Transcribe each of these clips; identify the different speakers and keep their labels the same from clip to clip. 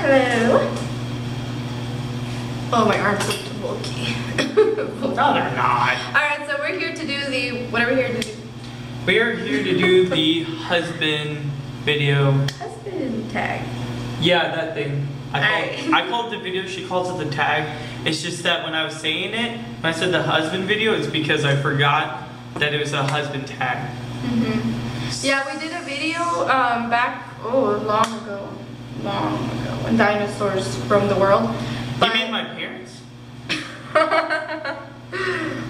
Speaker 1: Hello. Oh, my arms look bulky.
Speaker 2: No, they're not.
Speaker 1: Alright, so we're here to do the, what are we here to do?
Speaker 2: We're here to do the husband video.
Speaker 1: Husband tag.
Speaker 2: Yeah, that thing.
Speaker 1: Alright.
Speaker 2: I called the video, she calls it the tag. It's just that when I was saying it, when I said the husband video, it's because I forgot that it was a husband tag.
Speaker 1: Yeah, we did a video back, long ago, when dinosaurs roamed the world.
Speaker 2: You mean my parents?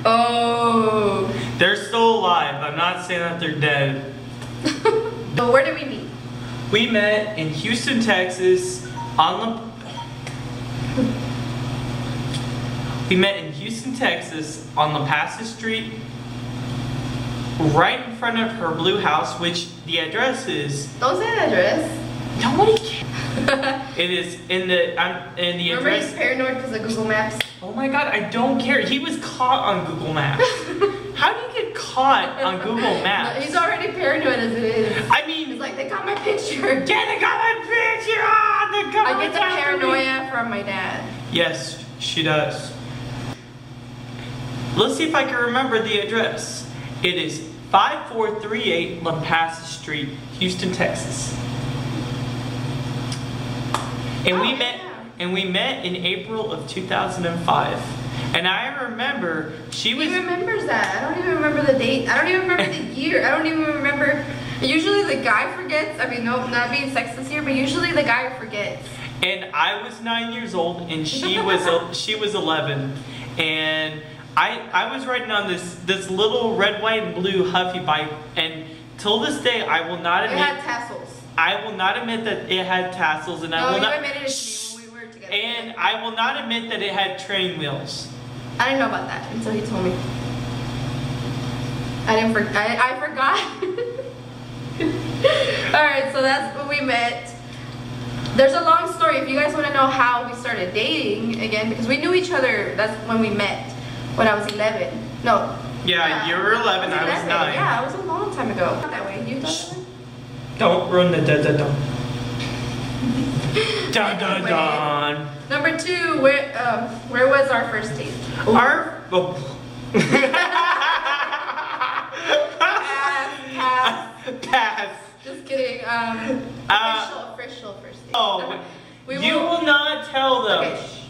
Speaker 1: Oh.
Speaker 2: They're still alive. I'm not saying that they're dead.
Speaker 1: So where did we meet?
Speaker 2: We met in Houston, Texas on La Paz Street, right in front of her blue house, which the address is.
Speaker 1: Don't say the address.
Speaker 2: Nobody cares. It is in the
Speaker 1: Remember
Speaker 2: address.
Speaker 1: he's paranoid because of Google Maps?
Speaker 2: Oh my god, I don't care. He was caught on Google Maps. How do you get caught on Google Maps?
Speaker 1: He's already paranoid as it is.
Speaker 2: I mean,
Speaker 1: He's like, they got my picture.
Speaker 2: yeah, they got my picture. Ah, they got
Speaker 1: I
Speaker 2: my
Speaker 1: get the paranoia from my dad.
Speaker 2: Yes, she does. Let's see if I can remember the address. It is 5438 La Paz Street, Houston, Texas. And we met in April of 2005. And I remember she was.
Speaker 1: He remembers that. I don't even remember the date. I don't even remember the year. I don't even remember. Usually the guy forgets. I mean, no, not being sexist here, but usually the guy forgets.
Speaker 2: And I was 9 years old, and she was 11, and I was riding on this little red, white, and blue Huffy bike, and till this day I will not admit.
Speaker 1: It had tassels.
Speaker 2: I will not admit that it had tassels, and I will not.
Speaker 1: Admitted it to me when we were together.
Speaker 2: And I will not admit that it had train wheels.
Speaker 1: I didn't know about that until he told me. I forgot. Alright, so that's when we met. There's a long story if you guys want to know how we started dating again, because we knew each other. That's when we met, when I was 11. No.
Speaker 2: Yeah, you were 11, I was 9.
Speaker 1: Yeah, it was a long time ago. Not that way. You thought that way?
Speaker 2: Don't ruin the dun. Dun dun.
Speaker 1: Number 2, where was our first date?
Speaker 2: Pass.
Speaker 1: Just kidding. Official first date.
Speaker 2: Oh, you will not tell them.
Speaker 1: Okay, shh.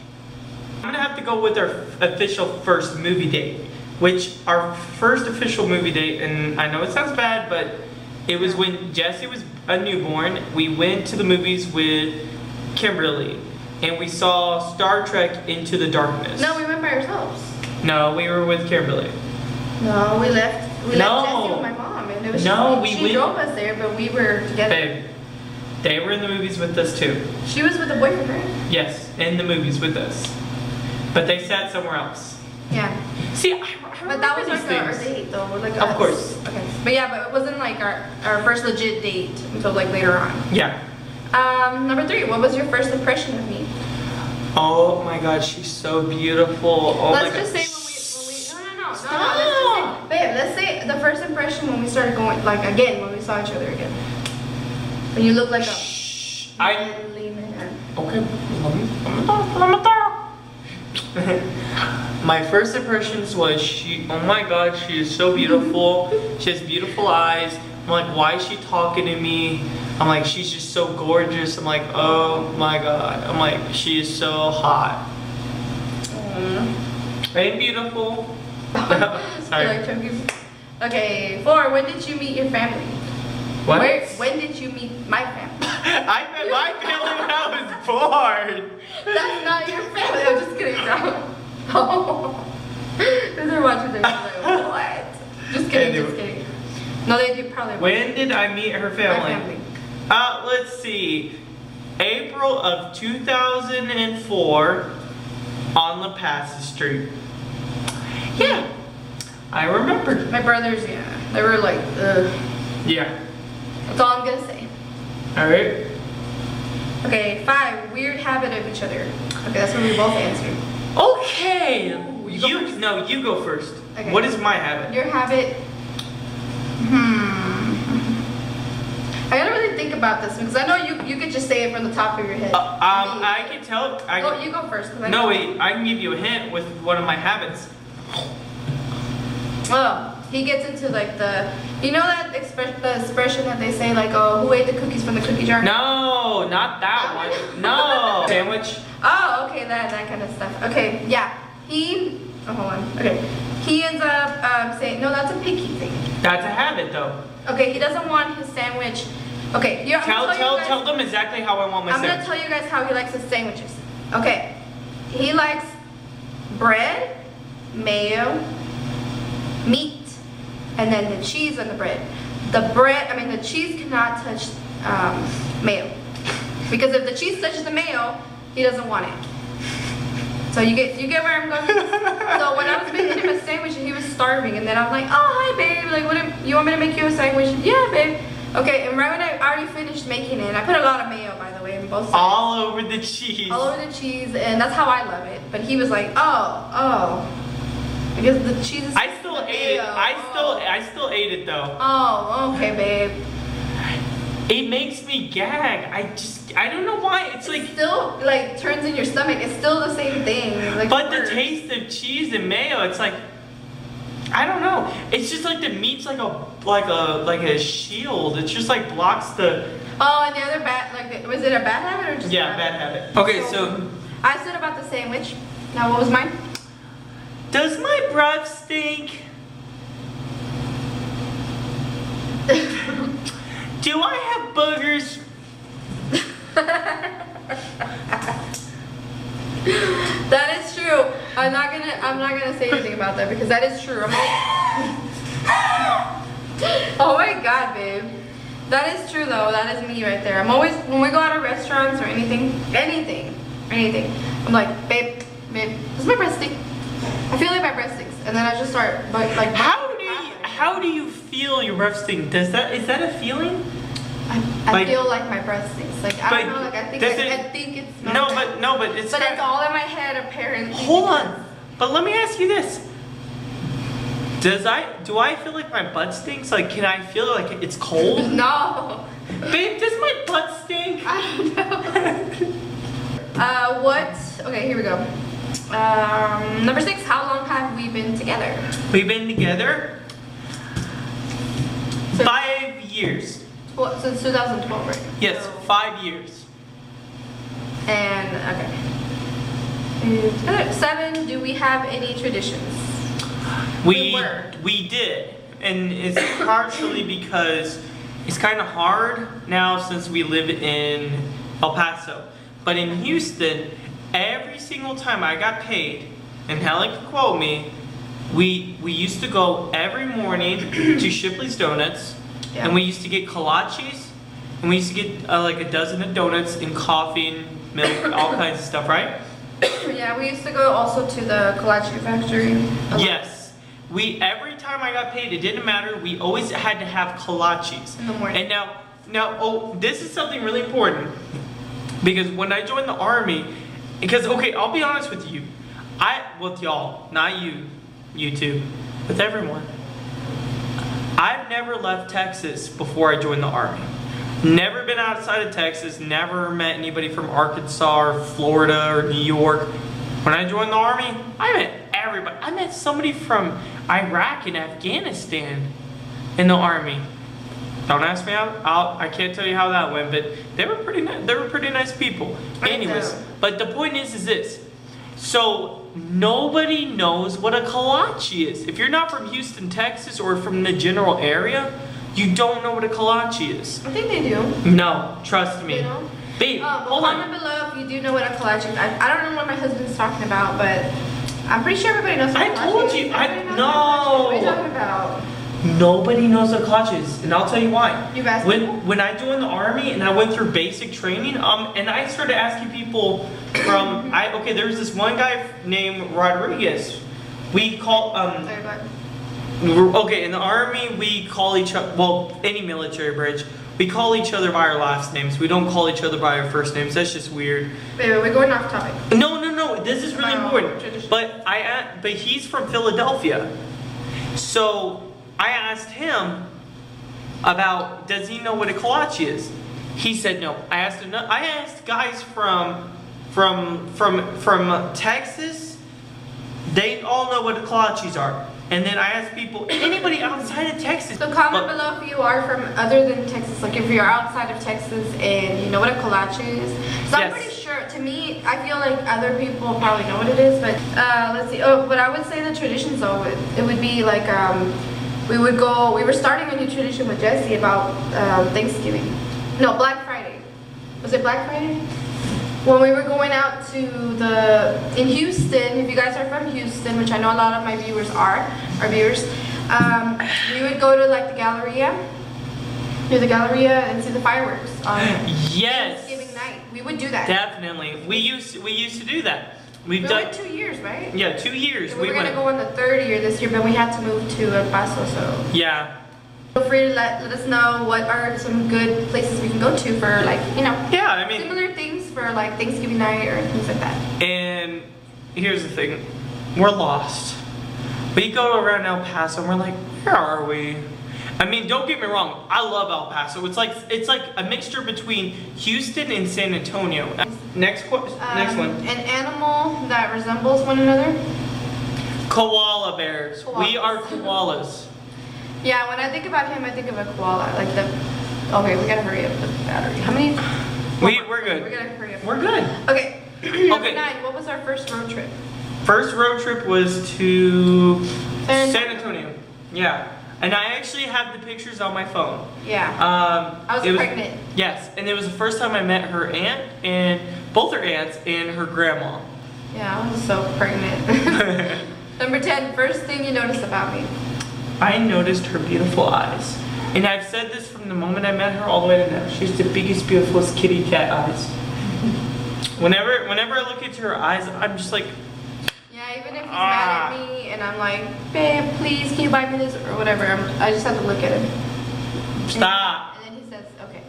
Speaker 2: I'm gonna have to go with our official first movie date, which our first official movie date, and I know it sounds bad, but it was when Jesse was a newborn. We went to the movies with Kimberly, and we saw Star Trek Into the Darkness.
Speaker 1: No, we went by ourselves.
Speaker 2: No, we were with Kimberly.
Speaker 1: No, we left Jesse with my mom, and it was she drove us there, but we were together.
Speaker 2: Babe, they were in the movies with us too.
Speaker 1: She was with a boyfriend, right?
Speaker 2: Yes, in the movies with us. But they sat somewhere else.
Speaker 1: Yeah.
Speaker 2: See, I
Speaker 1: but that was
Speaker 2: these
Speaker 1: like our
Speaker 2: things.
Speaker 1: date, though. Like
Speaker 2: Of course.
Speaker 1: Okay. But yeah, but it wasn't like our first legit date until like later on.
Speaker 2: Yeah.
Speaker 1: Number 3, what was your first impression of me?
Speaker 2: Oh my God, she's so beautiful. Oh
Speaker 1: Let's
Speaker 2: my
Speaker 1: just
Speaker 2: God.
Speaker 1: say no. Let's just say, babe, let's say the first impression when we started going, like again, when we saw each other again. When you look like a manly man.
Speaker 2: Okay. Let me talk. My first impressions was oh my God, she is so beautiful. She has beautiful eyes. I'm like, why is she talking to me? I'm like, she's just so gorgeous. I'm like, oh my God. I'm like, she is so hot. And beautiful. Sorry.
Speaker 1: Okay, 4, when did you meet your family?
Speaker 2: What?
Speaker 1: When did you meet my family?
Speaker 2: I met my family when I was born.
Speaker 1: That's not your family. I'm just kidding, bro. Oh. They're watching this like, what? Just kidding. No, they do probably.
Speaker 2: When did I meet her family?
Speaker 1: My family.
Speaker 2: Let's see. April of 2004 on La Paz Street. Yeah, I remember.
Speaker 1: My brothers, yeah. They were like,
Speaker 2: Yeah.
Speaker 1: That's all I'm gonna say.
Speaker 2: Alright.
Speaker 1: Okay, 5, weird habit of each other. Okay, that's what we both answered.
Speaker 2: Okay.
Speaker 1: You
Speaker 2: go first.
Speaker 1: Okay.
Speaker 2: What is my habit?
Speaker 1: Your habit. I gotta really think about this because I know you could just say it from the top of your head.
Speaker 2: I can tell.
Speaker 1: You go first.
Speaker 2: No, wait. I can give you a hint with one of my habits.
Speaker 1: Oh, he gets into like the, you know that expression that they say like, oh, who ate the cookies from the cookie jar?
Speaker 2: No, not that one. No. Sandwich.
Speaker 1: Oh, okay, that kind of stuff. Okay, yeah. Hold on. Okay. He ends up saying, no, that's a picky thing.
Speaker 2: That's a habit though.
Speaker 1: Okay, he doesn't want his sandwich. Okay,
Speaker 2: tell them exactly how I want my sandwich.
Speaker 1: I'm gonna tell you guys how he likes his sandwiches. Okay, he likes bread, mayo, meat, and then the cheese on the bread. The cheese cannot touch mayo, because if the cheese touches the mayo, he doesn't want it. So you get where I'm going. So when I was making him a sandwich and he was starving, and then I was like, oh hi babe, like you want me to make you a sandwich? Yeah babe. Okay, and right when I already finished making it, I put a lot of mayo by the way in both sides.
Speaker 2: All over the cheese.
Speaker 1: All over the cheese, and that's how I love it. But he was like, oh, because the cheese is.
Speaker 2: I still ate it. I still ate it though.
Speaker 1: Oh, okay, babe.
Speaker 2: It makes me gag. I don't know why. It's like
Speaker 1: still like turns in your stomach. It's still the same thing. Like
Speaker 2: but the taste of cheese and mayo, it's like I don't know. It's just like the meat's like a shield. It just like blocks the.
Speaker 1: Oh, and the other was it a bad habit or just?
Speaker 2: Yeah, bad habit. Okay, so
Speaker 1: I said about the sandwich. Now what was mine?
Speaker 2: Does my breath stink? Do I have boogers?
Speaker 1: That is true. I'm not gonna say anything about that because that is true. Oh my god, babe. That is true though. That is me right there. I'm always when we go out of restaurants or anything, I'm like, babe, does my breath stink? I feel like my breath stinks, and then I just start like.
Speaker 2: How do you feel your breath stink? Is that a feeling?
Speaker 1: I feel like my breath stinks. Like I don't know. Like I think it's.
Speaker 2: No, but it's.
Speaker 1: But it's all in my head apparently.
Speaker 2: Hold on. But let me ask you this. Do I feel like my butt stinks? Like can I feel like it's cold?
Speaker 1: No.
Speaker 2: Babe, does my butt stink?
Speaker 1: I don't know. What? Okay, here we go. Number 6. How long have we been together?
Speaker 2: We've been together 5 years.
Speaker 1: Well, since 2012, right?
Speaker 2: Yes, so, 5 years.
Speaker 1: And okay. 7. Do we have any traditions?
Speaker 2: We did, and it's partially because it's kind of hard now since we live in El Paso. But in Houston, every single time I got paid, and Helen can quote me, we used to go every morning to Shipley's Donuts, yeah. And we used to get kolaches, and we used to get like a dozen of donuts and coffee and milk, all kinds of stuff, right?
Speaker 1: Yeah, we used to go also to the kolache factory.
Speaker 2: Yes. Every time I got paid, it didn't matter, we always had to have kolaches.
Speaker 1: In the morning.
Speaker 2: And now, this is something really important, because when I joined the Army, because, okay, I'll be honest with you, with y'all, not you two, with everyone, I've never left Texas before I joined the Army. Never been outside of Texas, never met anybody from Arkansas or Florida or New York. When I joined the Army, I met everybody. I met somebody from Iraq and Afghanistan in the Army. Don't ask me how. I can't tell you how that went, but they were pretty nice people. Anyways, but the point is this. So nobody knows what a kolache is. If you're not from Houston, Texas, or from the general area, you don't know what a kolache is.
Speaker 1: I think they do.
Speaker 2: No, trust me.
Speaker 1: They know?
Speaker 2: Babe, hold on.
Speaker 1: Comment below if you do know what a kolache is. I don't know what my husband's talking about, but I'm pretty sure everybody knows what a kolache is.
Speaker 2: I told you. No.
Speaker 1: What are you talking about?
Speaker 2: Nobody knows what kolache is, and I'll tell you why.
Speaker 1: You've asked
Speaker 2: when I joined the Army and I went through basic training, and I started asking people from there was this one guy named Rodriguez. We call in the Army we call each other, well, any military branch, we call each other by our last names. We don't call each other by our first names. That's just weird.
Speaker 1: Wait, we're going off topic.
Speaker 2: No. This is really important. But he's from Philadelphia, so I asked him, about does he know what a kolache is. He said no. I asked guys from Texas. They all know what the kolaches are. And then I asked people, anybody outside of Texas.
Speaker 1: So comment below if you are from other than Texas. Like if you're outside of Texas and you know what a kolache is. So I'm pretty sure, to me, I feel like other people probably know what it is. But let's see. Oh, but I would say the traditions though, it would be like we were starting a new tradition with Jesse about Thanksgiving. No, Black Friday. Was it Black Friday? When we were going out to in Houston, if you guys are from Houston, which I know a lot of my viewers are, we would go to like the Galleria, near the Galleria, and see the fireworks on Thanksgiving night. We would do that.
Speaker 2: Definitely. We used to do that. We
Speaker 1: went 2 years, right?
Speaker 2: Yeah, 2 years.
Speaker 1: We were going to go on the third year this year, but we had to move to El Paso, so.
Speaker 2: Yeah.
Speaker 1: Feel free to let us know what are some good places we can go to for like, you know.
Speaker 2: Yeah, I mean.
Speaker 1: Similar things for like Thanksgiving night or things like that.
Speaker 2: And here's the thing. We're lost. We go around El Paso and we're like, where are we? I mean, don't get me wrong. I love El Paso. It's like a mixture between Houston and San Antonio. Next one.
Speaker 1: An animal that resembles one another.
Speaker 2: Koala bears. We are koalas.
Speaker 1: Yeah, when I think about him, I think of a koala. Like okay, we gotta hurry up the battery. How many?
Speaker 2: We're good.
Speaker 1: We gotta hurry up.
Speaker 2: We're good.
Speaker 1: Okay. Number 9. What was our first road trip?
Speaker 2: First road trip was to San Antonio. Yeah. And I actually have the pictures on my phone.
Speaker 1: Yeah. I was pregnant.
Speaker 2: Yes, and it was the first time I met her aunt and both her aunts and her grandma.
Speaker 1: Yeah, I was so pregnant. Number 10. First thing you noticed about me.
Speaker 2: I noticed her beautiful eyes. And I've said this from the moment I met her all the way to now. She has the biggest, beautifulest kitty cat eyes. Whenever I look into her eyes, I'm just like...
Speaker 1: Yeah, even if he's mad at me and I'm like, babe, please, can you buy me this? Or whatever, I just have to look at him.
Speaker 2: Stop!
Speaker 1: And then he says, okay.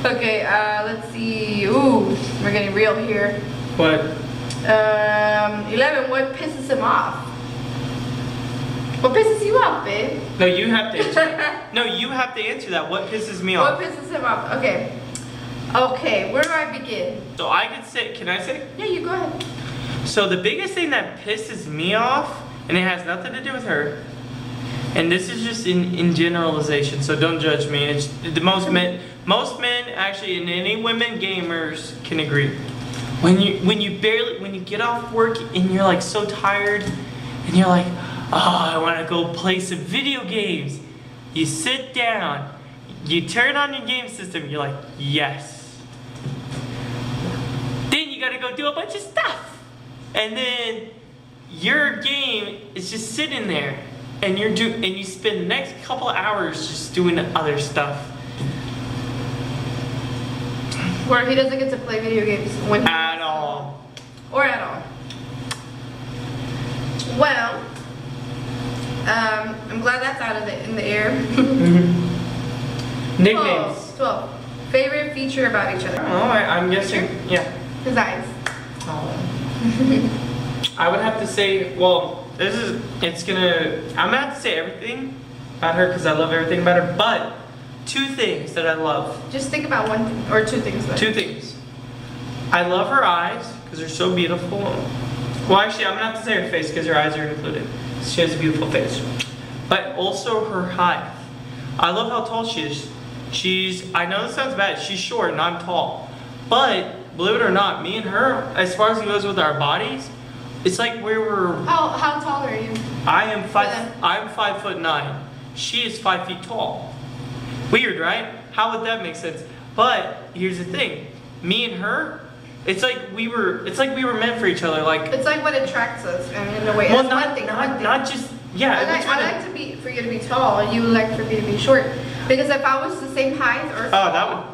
Speaker 1: Okay, let's see. Ooh, we're getting real here.
Speaker 2: What?
Speaker 1: 11, what pisses him off? What pisses you off, babe?
Speaker 2: No, you have to answer that. No, you have to answer that. What pisses me off?
Speaker 1: What pisses him off? Okay. Okay, where do I begin?
Speaker 2: So I could say, can I say?
Speaker 1: Yeah, you go ahead.
Speaker 2: So the biggest thing that pisses me off, and it has nothing to do with her, and this is just in generalization, so don't judge me. It's most men actually, and any women gamers can agree. When you get off work and you're like so tired, and you're like, oh, I want to go play some video games. You sit down, you turn on your game system, you're like, yes. Then you gotta go do a bunch of stuff. And then your game is just sitting there. And you spend the next couple of hours just doing other stuff.
Speaker 1: Where he doesn't get to play video games when
Speaker 2: at all.
Speaker 1: Or at all. Well, I'm glad that's out of in the air.
Speaker 2: Nicknames.
Speaker 1: 12. Favorite feature about each other.
Speaker 2: Oh, I'm guessing, yeah.
Speaker 1: His eyes.
Speaker 2: Oh. I would have to say, well, I'm gonna have to say everything about her because I love everything about her, but 2 things that I love.
Speaker 1: Just think about one thing, or 2 things. Though.
Speaker 2: 2 things. I love her eyes because they're so beautiful. Well, actually, I'm gonna have to say her face because her eyes are included. She has a beautiful face. But also her height. I love how tall she is. I know this sounds bad, she's short and I'm tall. But, believe it or not, me and her, as far as it goes with our bodies, it's like we were...
Speaker 1: How tall are you?
Speaker 2: I'm 5'9". She is 5 feet tall. Weird, right? How would that make sense? But, here's the thing. Me and her, it's like we were meant for each other. Like
Speaker 1: it's like what attracts us, I mean, in a way.
Speaker 2: Well,
Speaker 1: that's one thing.
Speaker 2: Not just yeah.
Speaker 1: I like for you to be tall, and you would like for me to be short. Because if I was the same height or tall,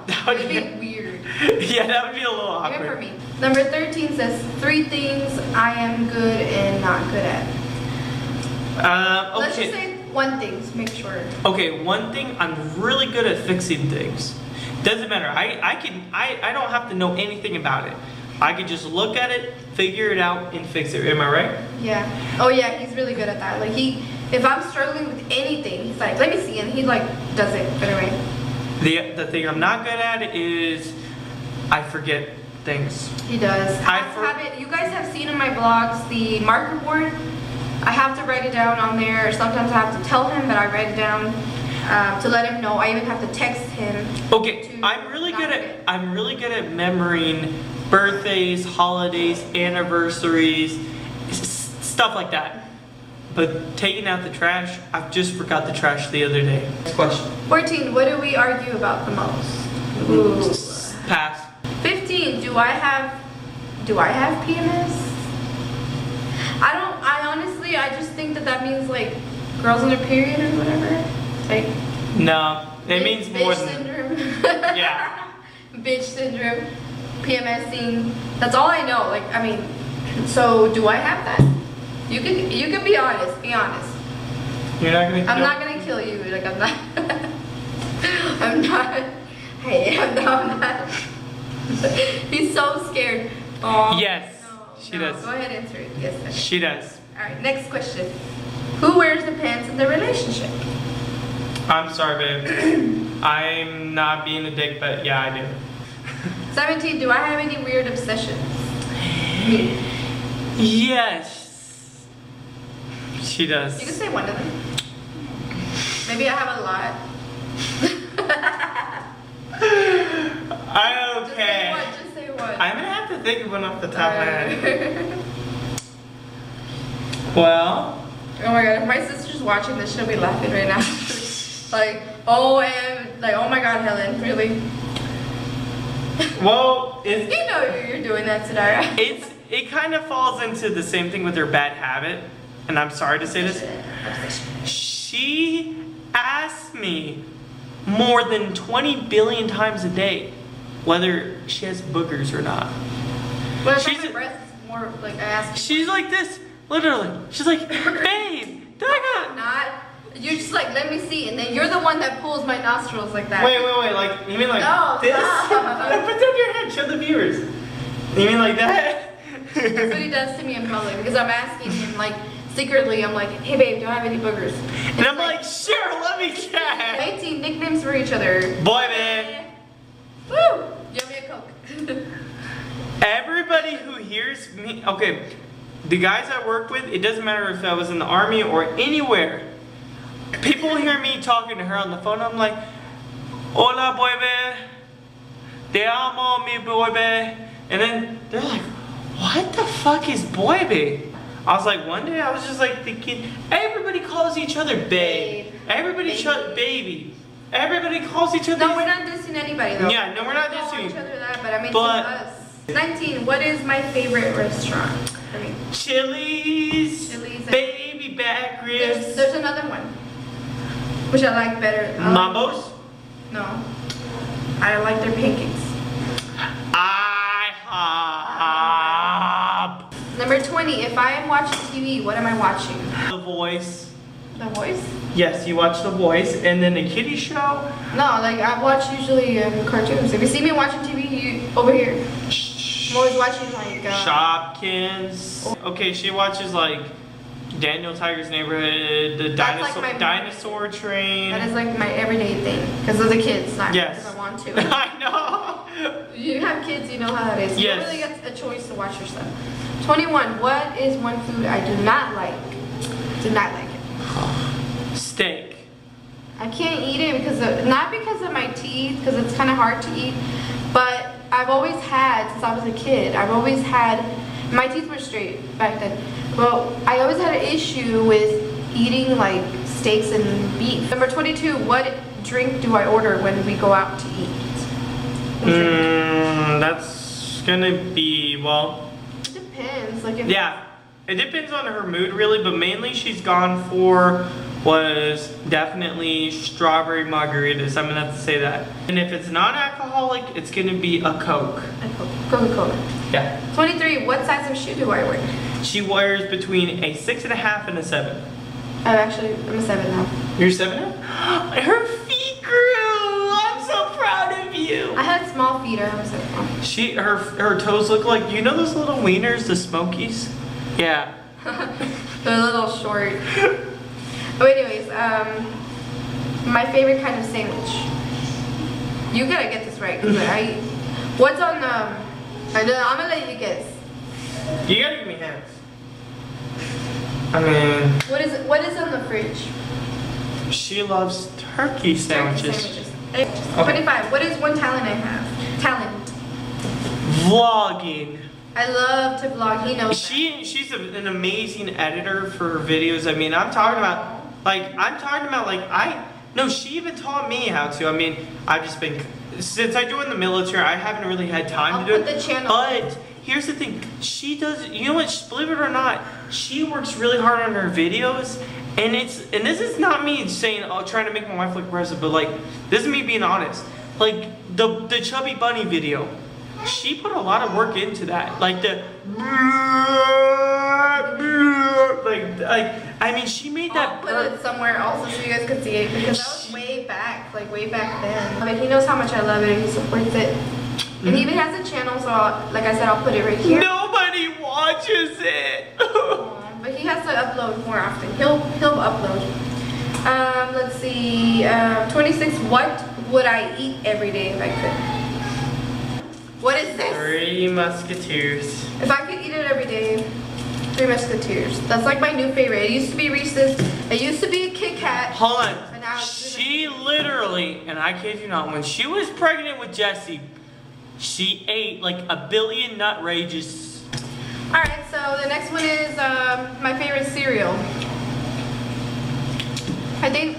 Speaker 2: that would
Speaker 1: be weird.
Speaker 2: Yeah, that would be a little awkward.
Speaker 1: Even for me. Number 13 says 3 things I am good and not good at.
Speaker 2: Okay.
Speaker 1: Let's just say 1 thing to make sure.
Speaker 2: Okay, 1 thing, I'm really good at fixing things. Doesn't matter. I don't have to know anything about it. I could just look at it, figure it out, and fix it. Am I right?
Speaker 1: Yeah. Oh yeah, he's really good at that. Like If I'm struggling with anything, he's like, let me see, and he like does it anyway.
Speaker 2: The thing I'm not good at is I forget things.
Speaker 1: He does. You guys have seen in my vlogs the marker board. I have to write it down on there. Sometimes I have to tell him, but I write it down to let him know. I even have to text him.
Speaker 2: Okay, I'm really good at memorizing birthdays, holidays, anniversaries, stuff like that. But taking out the trash, I just forgot the trash the other day. Next question.
Speaker 1: 14, what do we argue about the most? Ooh.
Speaker 2: Pass.
Speaker 1: 15, do I have PMS? I honestly, I just think that means like girls in their period or whatever. Like,
Speaker 2: no, it means more
Speaker 1: bitch
Speaker 2: than
Speaker 1: syndrome.
Speaker 2: Yeah.
Speaker 1: Bitch syndrome, PMSing. That's all I know. Like, I mean, so do I have that? You can be honest. Be honest.
Speaker 2: You're not gonna.
Speaker 1: I'm not gonna kill you. Like, I'm not. I'm not. Hey, I'm not. He's so scared. Oh,
Speaker 2: yes, she does.
Speaker 1: Go ahead and answer it. Yes, okay.
Speaker 2: She does.
Speaker 1: All right, next question. Who wears the pants in the relationship?
Speaker 2: I'm sorry, babe. I'm not being a dick, but yeah, I do.
Speaker 1: 17, do I have any weird obsessions? Me.
Speaker 2: Yes. She does.
Speaker 1: You can say one of them. Maybe I have a lot.
Speaker 2: Okay.
Speaker 1: Just say one.
Speaker 2: I'm gonna have to think of one off the top of my head. Well.
Speaker 1: Oh my god, if my sister's watching this, she'll be laughing right now. like, oh my god, Helen, really?
Speaker 2: Well,
Speaker 1: you know you're doing that, Sadara.
Speaker 2: It kind of falls into the same thing with her bad habit, and I'm sorry to say this. She asks me more than 20 billion times a day whether she has boogers or not.
Speaker 1: Well, she's my breath is more like I ask.
Speaker 2: She's like this, literally. She's like, babe,
Speaker 1: not. You're just like, let me see, and then you're the one that pulls my nostrils like that.
Speaker 2: Wait, like, you mean like this?
Speaker 1: No.
Speaker 2: Put down your head, show the viewers. You mean like that?
Speaker 1: That's what he does to me in public, because I'm asking him, like, secretly, I'm like, hey babe, do I have any boogers?
Speaker 2: And I'm like, sure, let me check.
Speaker 1: 18 nicknames for each other.
Speaker 2: Boy, man.
Speaker 1: Woo! Give me a Coke.
Speaker 2: Everybody who hears me, okay, the guys I worked with, it doesn't matter if I was in the army or anywhere. People hear me talking to her on the phone, I'm like, hola, boy, te amo, mi boy. And then they're like, what the fuck is boy? I was like, one day I was just like thinking, everybody calls each other babe. Everybody baby. Everybody calls each other.
Speaker 1: No, we're not dissing anybody though.
Speaker 2: Yeah, no, we're not dissing
Speaker 1: each other that, but I mean to us. 19, what is my favorite restaurant? I mean,
Speaker 2: Chili's baby back ribs.
Speaker 1: There's another one, which I like better.
Speaker 2: Mambo's?
Speaker 1: No. I like their pancakes.
Speaker 2: IHOP.
Speaker 1: Number 20, if I am watching TV, what am I watching?
Speaker 2: The Voice.
Speaker 1: The Voice?
Speaker 2: Yes, you watch The Voice, and then a kiddie show.
Speaker 1: No, like I watch usually cartoons. If you see me watching TV, over here. I'm always watching like
Speaker 2: Shopkins. Okay, she watches like Daniel Tiger's Neighborhood, the dinosaur train.
Speaker 1: That is like my everyday thing because of the kids, not
Speaker 2: yes.
Speaker 1: because I want to.
Speaker 2: I know.
Speaker 1: You have kids, you know how that is.
Speaker 2: Yes.
Speaker 1: You don't really get a choice to watch your stuff. 21. What is one food I do not like? Do not like it.
Speaker 2: Steak.
Speaker 1: I can't eat it because not because of my teeth, because it's kind of hard to eat, but I've always had, since I was a kid, my teeth were straight back then. Well, I always had an issue with eating like steaks and beef. Number 22, what drink do I order when we go out to eat?
Speaker 2: That's gonna be, well.
Speaker 1: It depends. Like if
Speaker 2: yeah, it depends on her mood really, but mainly she's gone for was definitely strawberry margaritas. I'm gonna have to say that. And if it's non-alcoholic, it's gonna be a Coke.
Speaker 1: A Coca-Cola.
Speaker 2: Yeah.
Speaker 1: 23, what size of shoe do I wear?
Speaker 2: She wears between a 6.5 and a 7.
Speaker 1: I'm a 7 now.
Speaker 2: You're 7 now? Her feet grew! I'm so proud of you!
Speaker 1: I had small feet, I was so
Speaker 2: her toes look like, you know those little wieners, the Smokies? Yeah.
Speaker 1: They're a little short. Oh, anyways, my favorite kind of sandwich. You gotta get this right, cause what's on I'm gonna let you guess.
Speaker 2: You gotta give me hints. I mean,
Speaker 1: What is on the fridge?
Speaker 2: she loves turkey sandwiches.
Speaker 1: Okay.
Speaker 2: Okay.
Speaker 1: 25. What is one talent I have? Talent.
Speaker 2: Vlogging.
Speaker 1: I love to vlog. He knows.
Speaker 2: She's an amazing editor for her videos. I mean, I'm talking about no, she even taught me how to. I mean, I've just been, since I joined the military, I haven't really had time to do it.
Speaker 1: I'll put the channel.
Speaker 2: But here's the thing, she does, you know what, believe it or not, she works really hard on her videos. And this is not me saying, oh, trying to make my wife look impressive, but like, this is me being honest. Like, the Chubby Bunny video, she put a lot of work into that. Like I mean, she made that.
Speaker 1: I'll put it somewhere also so you guys can see it, because that was way back then. I mean, he knows how much I love it and he supports it. And he even has a channel, so like I said, I'll put it right here.
Speaker 2: Nobody watches it.
Speaker 1: But he has to upload more often. He'll upload. Let's see. 26. What would I eat every day if I could? What is this?
Speaker 2: Three Musketeers.
Speaker 1: If I could eat it every day, Three Musketeers. That's like my new favorite. It used to be Reese's. It used to be a Kit Kat.
Speaker 2: Hold on.
Speaker 1: And now it's
Speaker 2: She literally, and I kid you not, when she was pregnant with Jesse, she ate like a billion nut rages.
Speaker 1: Alright, so the next one is my favorite cereal. I think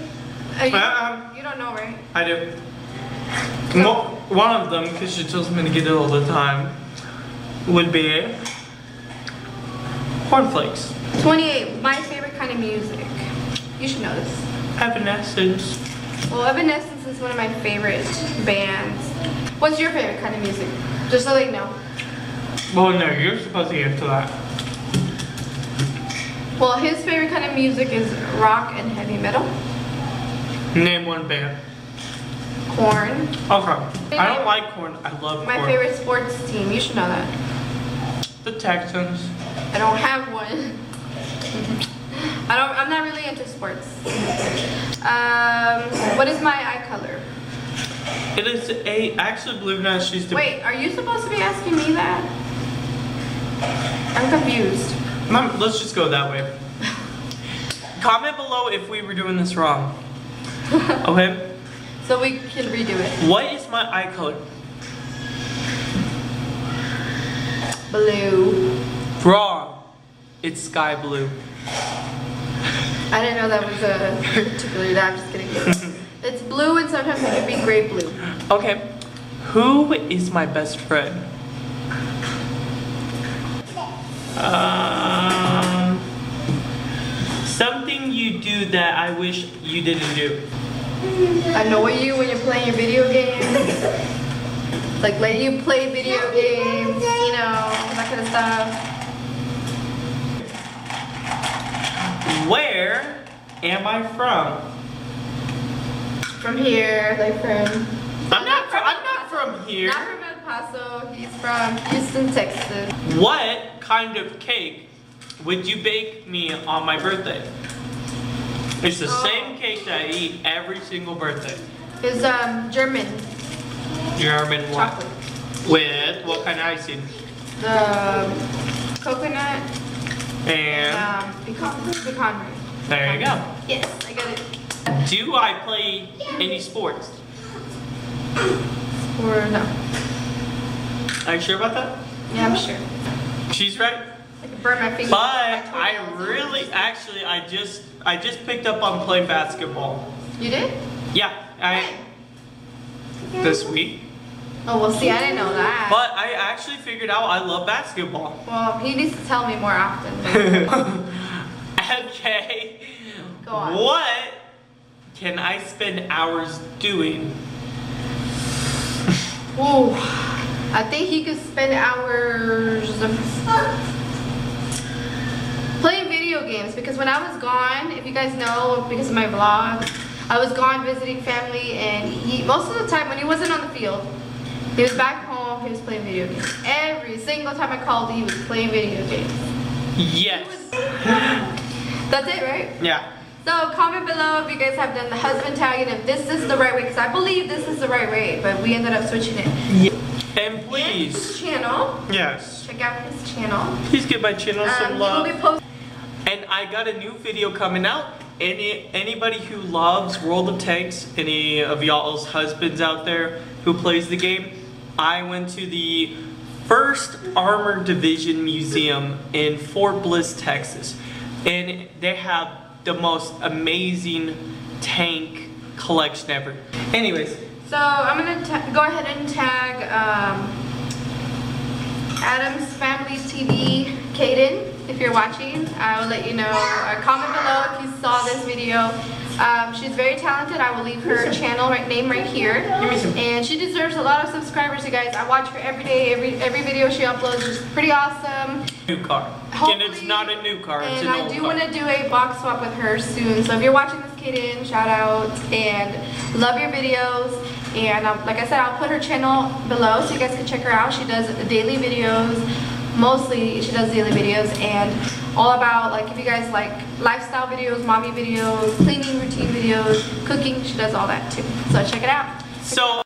Speaker 1: you don't know, right?
Speaker 2: I do. One of them, because she tells me to get it all the time, would be cornflakes.
Speaker 1: 28. My favorite kind of music. You should know this.
Speaker 2: Evanescence.
Speaker 1: Well, Evanescence is one of my favorite bands. What's your favorite kind of music? Just so they know.
Speaker 2: Well, no, you're supposed to answer that.
Speaker 1: Well, his favorite kind of music is rock and heavy metal.
Speaker 2: Name one band.
Speaker 1: Corn.
Speaker 2: Okay. I don't like corn. I love corn.
Speaker 1: My favorite sports team. You should know that.
Speaker 2: The Texans.
Speaker 1: I don't have one. I'm not really into sports. What is my eye color?
Speaker 2: It is actually, believe it or not, she's the.
Speaker 1: Wait, are you supposed to be asking me that? I'm confused.
Speaker 2: Mom, let's just go that way. Comment below if we were doing this wrong. Okay?
Speaker 1: So we can redo it.
Speaker 2: What is my eye color?
Speaker 1: Blue.
Speaker 2: Wrong. It's sky blue.
Speaker 1: I didn't know that was a particular. I'm just kidding. It's blue and sometimes it can be gray blue.
Speaker 2: Okay. Who is my best friend? Something you do that I wish you didn't do.
Speaker 1: Annoy you when you're playing your video games. Like letting you play video games, you know, that kind of stuff.
Speaker 2: Where am I from?
Speaker 1: From here, like from.
Speaker 2: I'm not from here.
Speaker 1: Not from El Paso. He's from Houston, Texas.
Speaker 2: What kind of cake would you bake me on my birthday? It's the same cake that I eat every single birthday.
Speaker 1: It's German.
Speaker 2: German what?
Speaker 1: Chocolate.
Speaker 2: With what kind of icing?
Speaker 1: The coconut
Speaker 2: And
Speaker 1: pecan.
Speaker 2: there you go.
Speaker 1: Yes, I got it.
Speaker 2: Do I play any sports?
Speaker 1: Or no?
Speaker 2: Are you sure about that?
Speaker 1: Yeah, I'm sure.
Speaker 2: She's right.
Speaker 1: I can burn my fingers.
Speaker 2: But I really, actually, I just picked up on playing basketball.
Speaker 1: You did?
Speaker 2: Yeah, this week.
Speaker 1: Oh, well, see, I didn't know that.
Speaker 2: But I actually figured out I love basketball.
Speaker 1: Well, he needs to tell me more often.
Speaker 2: Okay.
Speaker 1: Go on.
Speaker 2: What can I spend hours doing?
Speaker 1: Ooh, I think he could spend hours playing video games, because when I was gone, if you guys know, because of my vlog, I was gone visiting family, and he, most of the time when he wasn't on the field, he was back home, he was playing video games. Every single time I called, he was playing video games.
Speaker 2: Yes.
Speaker 1: That's it, right?
Speaker 2: Yeah.
Speaker 1: So comment below if you guys have done the husband tag and if this is the right way, because I believe this is the right way, but we ended up switching it.
Speaker 2: Yeah. And please.
Speaker 1: And his channel.
Speaker 2: Yes.
Speaker 1: Check out his channel.
Speaker 2: Please give my channel some love.
Speaker 1: He will be
Speaker 2: and I got a new video coming out. Anybody who loves World of Tanks, any of y'all's husbands out there who plays the game, I went to the first Armored Division Museum in Fort Bliss, Texas. And they have the most amazing tank collection ever. Anyways.
Speaker 1: So I'm gonna go ahead and tag Adam's Family TV, Kaden. If you're watching, I will let you know. Comment below if you saw this video. She's very talented. I will leave her channel name right here. And she deserves a lot of subscribers, you guys. I watch her every day. Every video she uploads is pretty awesome.
Speaker 2: New car.
Speaker 1: Hopefully,
Speaker 2: and it's not a new car, it's
Speaker 1: and
Speaker 2: an old
Speaker 1: I do
Speaker 2: car.
Speaker 1: want to do a box swap with her soon. So if you're watching this, Kaden, shout out and love your videos. And like I said, I'll put her channel below so you guys can check her out. She does daily videos. Mostly she does daily videos and all about, like, if you guys like lifestyle videos, mommy videos, cleaning routine videos, cooking, she does all that too. So check it out.
Speaker 2: So